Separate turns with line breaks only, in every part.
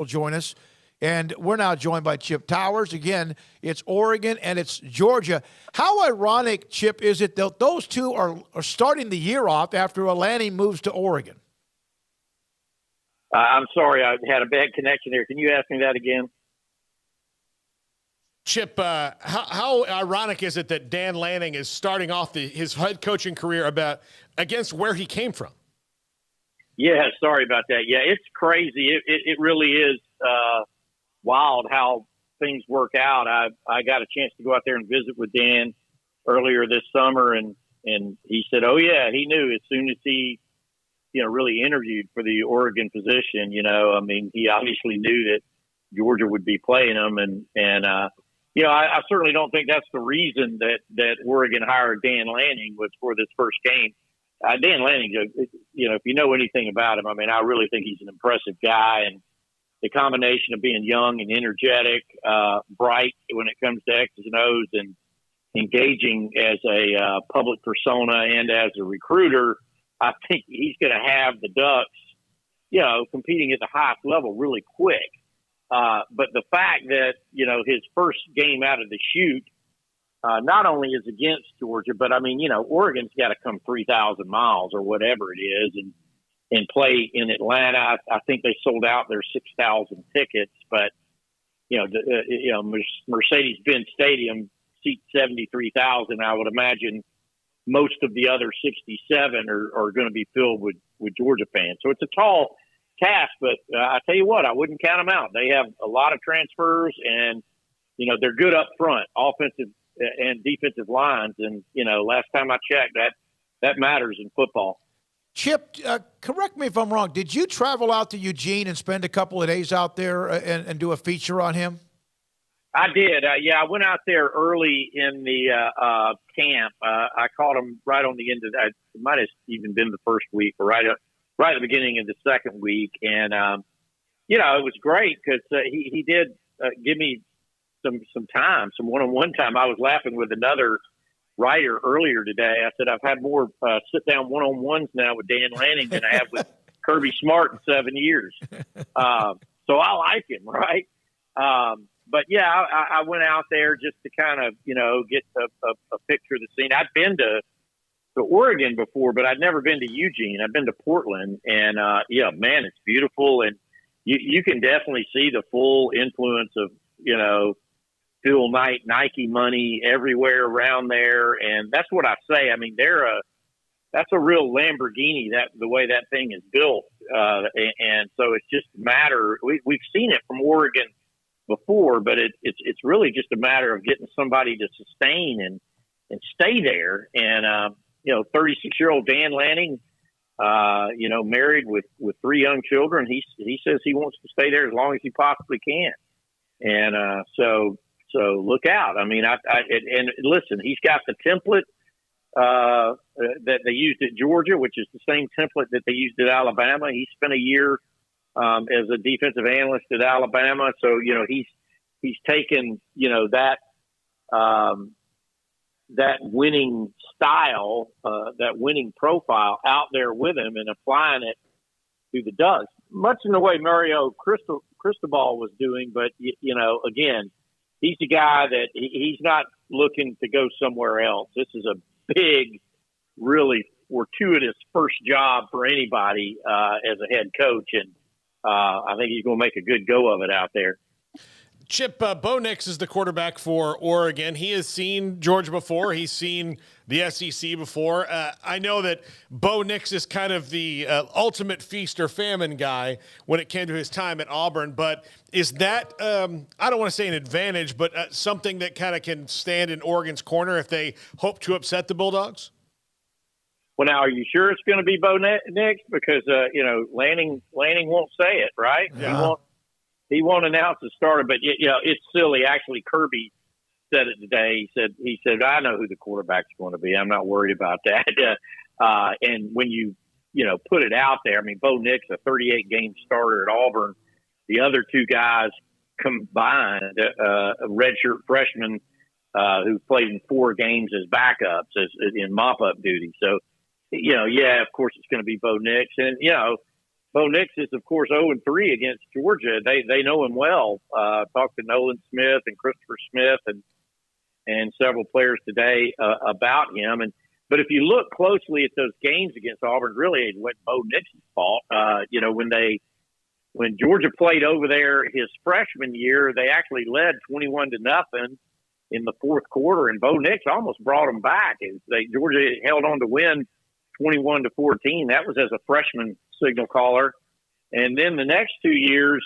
will join us. And we're now joined by Chip Towers. Again, it's Oregon and it's Georgia. How ironic, Chip, is it that those two are starting the year off after Lanning moves to Oregon?
I'm sorry, I had a bad connection there. Can you ask me that again?
Chip, how ironic is it that Dan Lanning is starting off his head coaching career against where he came from?
Yeah, sorry about that. Yeah, it's crazy. It really is wild how things work out. I got a chance to go out there and visit with Dan earlier this summer, and he said, oh, yeah, he knew as soon as he really interviewed for the Oregon position. I mean, he obviously knew that Georgia would be playing him, and I certainly don't think that's the reason that Oregon hired Dan Lanning was for this first game. Dan Lanning, if you know anything about him, I mean, I really think he's an impressive guy, and the combination of being young and energetic, bright when it comes to X's and O's, and engaging as a public persona and as a recruiter, I think he's going to have the Ducks, competing at the highest level really quick. But the fact that, his first game out of the chute, not only is against Georgia, but I mean, Oregon's got to come 3,000 miles or whatever it is and play in Atlanta. I think they sold out their 6,000 tickets, but, Mercedes-Benz Stadium seats 73,000. I would imagine most of the other 67 are going to be filled with Georgia fans. So it's a tall task, but I tell you what, I wouldn't count them out. They have a lot of transfers, and they're good up front, offensive and defensive lines. And last time I checked, that matters in football.
Chip, correct me if I'm wrong. Did you travel out to Eugene and spend a couple of days out there and do a feature on him?
I did. I went out there early in the camp. I caught him right on the end of that. It might have even been the first week, or right at the beginning of the second week. And, it was great because he did give me some one-on-one time. I was laughing with another writer earlier today. I said, I've had more sit-down one-on-ones now with Dan Lanning than I have with Kirby Smart in 7 years. So I like him, right? But, yeah, I went out there just to kind of, get a picture of the scene. I'd been to Oregon before, but I'd never been to Eugene. I've been to Portland, and, man, it's beautiful. And you can definitely see the full influence of, Phil Knight, Nike money everywhere around there. And that's what I say. I mean, that's a real Lamborghini, the way that thing is built. And so it's just a matter, we've seen it from Oregon before, but it's really just a matter of getting somebody to sustain and stay there. And, 36-year-old Dan Lanning, married with 3 young children. He says he wants to stay there as long as he possibly can. And, so look out. I mean, and listen, he's got the template, that they used at Georgia, which is the same template that they used at Alabama. He spent a year, as a defensive analyst at Alabama. So, he's taken, that winning style, that winning profile out there with him and applying it to the Ducks, much in the way Mario Cristobal was doing. But, again, he's the guy that he's not looking to go somewhere else. This is a big, really fortuitous first job for anybody as a head coach. And I think he's going to make a good go of it out there.
Chip, Bo Nix is the quarterback for Oregon. He has seen Georgia before. He's seen the SEC before. I know that Bo Nix is kind of the ultimate feast or famine guy when it came to his time at Auburn. But is that, I don't want to say an advantage, but something that kind of can stand in Oregon's corner if they hope to upset the Bulldogs?
Well, now, are you sure it's going to be Bo Nix? Because, Lanning won't say it, right?
Yeah.
He won't announce the starter, but it's silly. Actually, Kirby said it today. He said, I know who the quarterback's going to be. I'm not worried about that. And when you put it out there, I mean, Bo Nix, a 38-game starter at Auburn, the other 2 guys combined, a redshirt freshman who played in 4 games as backups in mop-up duty. So, of course it's going to be Bo Nix. And, Bo Nix is, of course, 0-3 against Georgia. They know him well. Talked to Nolan Smith and Christopher Smith and several players today about him. But if you look closely at those games against Auburn, really it wasn't Bo Nix's fault. When Georgia played over there his freshman year, they actually led 21-0 in the fourth quarter, and Bo Nix almost brought them back. Georgia held on to win 21-14. That was as a freshman signal caller. And then the next 2 years,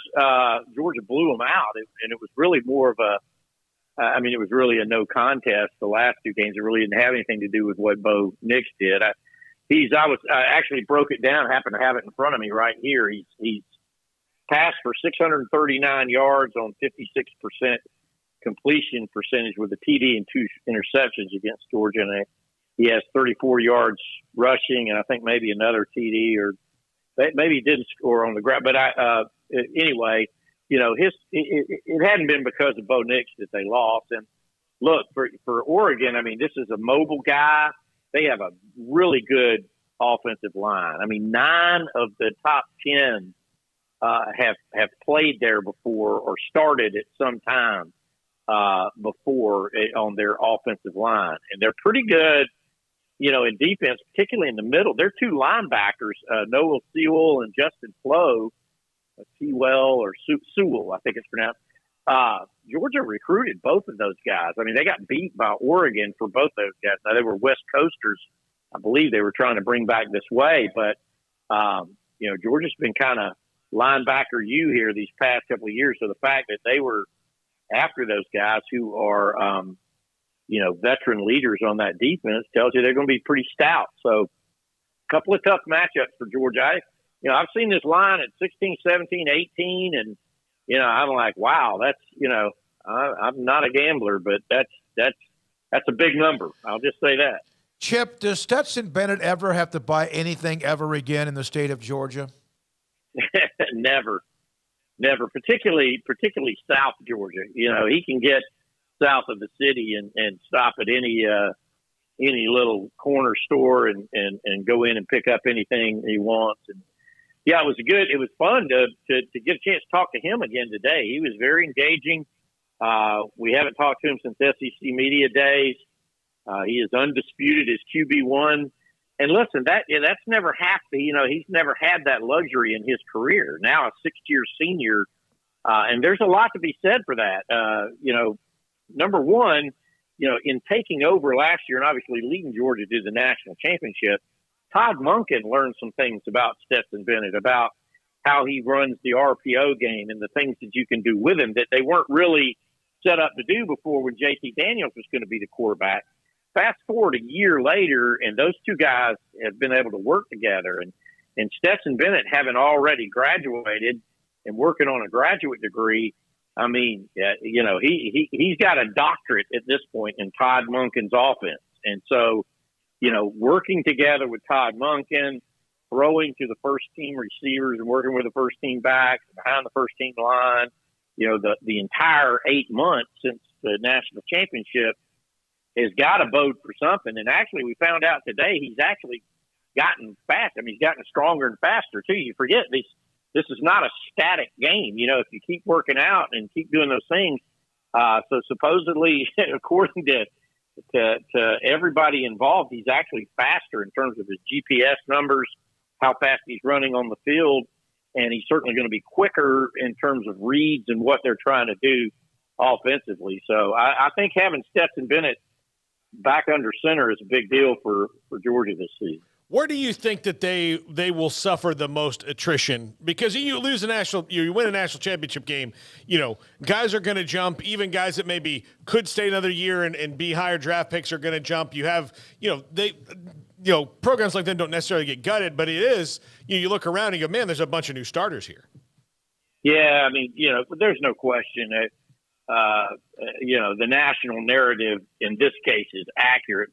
Georgia blew them out, and it was really more of it was really a no contest. The last two games, it really didn't have anything to do with what Bo Nix did. I actually broke it down. I happen to have it in front of me right here. He's passed for 639 yards on 56% completion percentage with a TD and 2 interceptions against Georgia. And he has 34 yards rushing, and I think maybe another TD, or maybe he didn't score on the ground. But anyway, it hadn't been because of Bo Nix that they lost. And look, for Oregon, this is a mobile guy. They have a really good offensive line. 9 of the top 10 have played there before or started at some time before on their offensive line. And they're pretty good, in defense, particularly in the middle. They're 2 linebackers, Noah Sewell and Justin Flo, Sewell or Sewell, I think it's pronounced. Georgia recruited both of those guys. They got beat by Oregon for both those guys. Now, they were West Coasters. I believe they were trying to bring back this way, but, Georgia's been kind of linebacker U here these past couple of years. So the fact that they were after those guys who are, veteran leaders on that defense tells you they're going to be pretty stout. So a couple of tough matchups for Georgia. I've seen this line at 16, 17, 18, and, I'm like, wow, that's, I'm not a gambler, but that's a big number. I'll just say that.
Chip, does Stetson Bennett ever have to buy anything ever again in the state of Georgia?
Never, particularly South Georgia. He can get south of the city and stop at any little corner store and go in and pick up anything he wants. And yeah, it was fun to get a chance to talk to him again today. He was very engaging. We haven't talked to him since SEC Media Days. He is undisputed as QB1. And listen, that's never happened. He's never had that luxury in his career. Now a 6-year senior, and there's a lot to be said for that. Number one, in taking over last year and obviously leading Georgia to the national championship, Todd Monken learned some things about Stetson Bennett, about how he runs the RPO game and the things that you can do with him that they weren't really set up to do before when JT Daniels was going to be the quarterback. Fast forward a year later, and those two guys have been able to work together. And Stetson Bennett, having already graduated and working on a graduate degree, he's got a doctorate at this point in Todd Monken's offense. And so, working together with Todd Monken, throwing to the first team receivers and working with the first team backs behind the first team line, the entire 8 months since the national championship has got to bode for something. And actually, we found out today he's actually gotten fast. He's gotten stronger and faster, too. You forget this is not a static game. If you keep working out and keep doing those things. So supposedly, according to everybody involved, he's actually faster in terms of his GPS numbers, how fast he's running on the field. And he's certainly going to be quicker in terms of reads and what they're trying to do offensively. So I think having Stetson Bennett back under center is a big deal for Georgia this season.
Where do you think that they will suffer the most attrition? Because you win a national championship game, guys are going to jump. Even guys that maybe could stay another year and be higher draft picks are going to jump. You have, programs like that don't necessarily get gutted, but it is, you look around and you go, man, there's a bunch of new starters here.
Yeah, there's no question that, the national narrative in this case is accurate.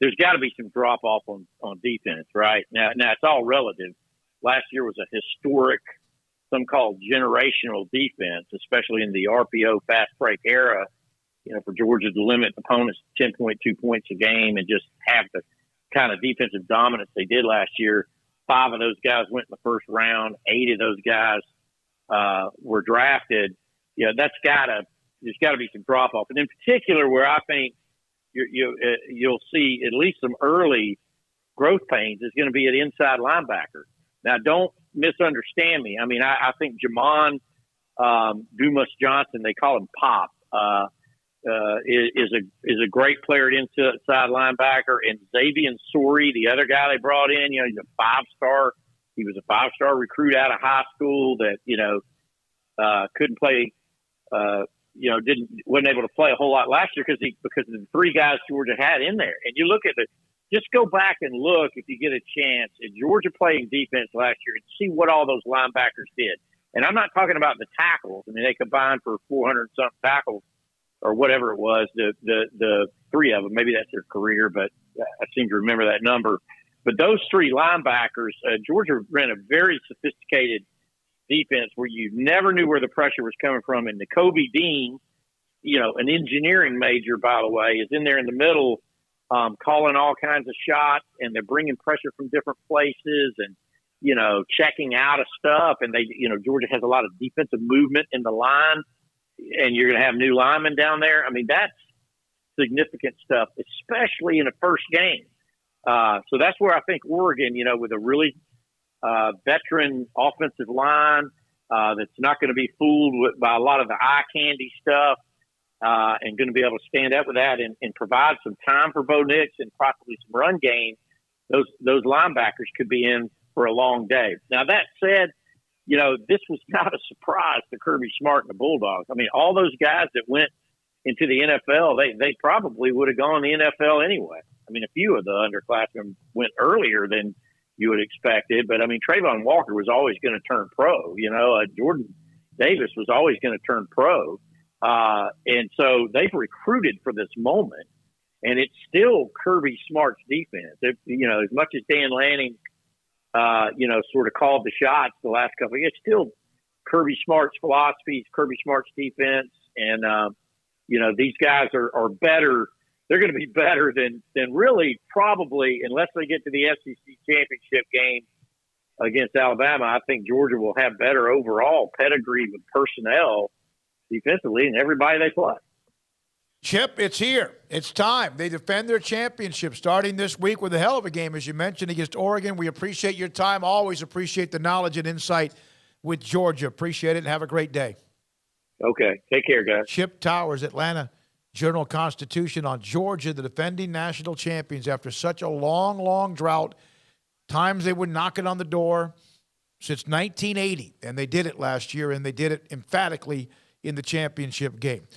There's got to be some drop off on defense, right? Now it's all relative. Last year was a historic, some call generational defense, especially in the RPO fast break era. For Georgia to limit opponents to 10.2 points a game and just have the kind of defensive dominance they did last year. 5 of those guys went in the first round. 8 of those guys were drafted. There's got to be some drop off, and in particular, where I think you'll see at least some early growth pains is going to be at inside linebacker. Now, don't misunderstand me. I mean, I think Jamon Dumas Johnson, they call him Pop, is a great player at inside linebacker. And Xavier Sori, the other guy they brought in, he's a 5-star. He was a 5-star recruit out of high school that couldn't play. Wasn't able to play a whole lot last year because of the 3 guys Georgia had in there. And you look at just go back and look if you get a chance at Georgia playing defense last year and see what all those linebackers did. And I'm not talking about the tackles. I mean, they combined for 400 something tackles or whatever it was. The 3 of them, maybe that's their career, but I seem to remember that number. But those 3 linebackers, Georgia ran a very sophisticated defense where you never knew where the pressure was coming from. And Nakobe Dean, an engineering major, by the way, is in there in the middle, calling all kinds of shots, and they're bringing pressure from different places and, checking out of stuff. And Georgia has a lot of defensive movement in the line, and you're going to have new linemen down there. I mean, that's significant stuff, especially in a first game. So that's where I think Oregon, with a really veteran offensive line that's not going to be fooled by a lot of the eye candy stuff, and going to be able to stand up with that and provide some time for Bo Nix and possibly some run game. Those linebackers could be in for a long day. Now, that said, this was not a surprise to Kirby Smart and the Bulldogs. I mean, all those guys that went into the NFL, they probably would have gone to the NFL anyway. I mean, a few of the underclassmen went earlier than you would expect it. But, I mean, Trayvon Walker was always going to turn pro. Jordan Davis was always going to turn pro. And so they've recruited for this moment. And it's still Kirby Smart's defense. As much as Dan Lanning, sort of called the shots the last couple of years, it's still Kirby Smart's philosophy, Kirby Smart's defense. And, these guys are better. They're going to be better than really probably, unless they get to the SEC championship game against Alabama. I think Georgia will have better overall pedigree with personnel defensively and everybody they play.
Chip, it's here. It's time. They defend their championship starting this week with a hell of a game, as you mentioned, against Oregon. We appreciate your time. Always appreciate the knowledge and insight with Georgia. Appreciate it, and have a great day.
Okay. Take care, guys.
Chip Towers, Atlanta Journal-Constitution, on Georgia, the defending national champions, after such a long, long drought. Times they would knock it on the door since 1980, and they did it last year, and they did it emphatically in the championship game.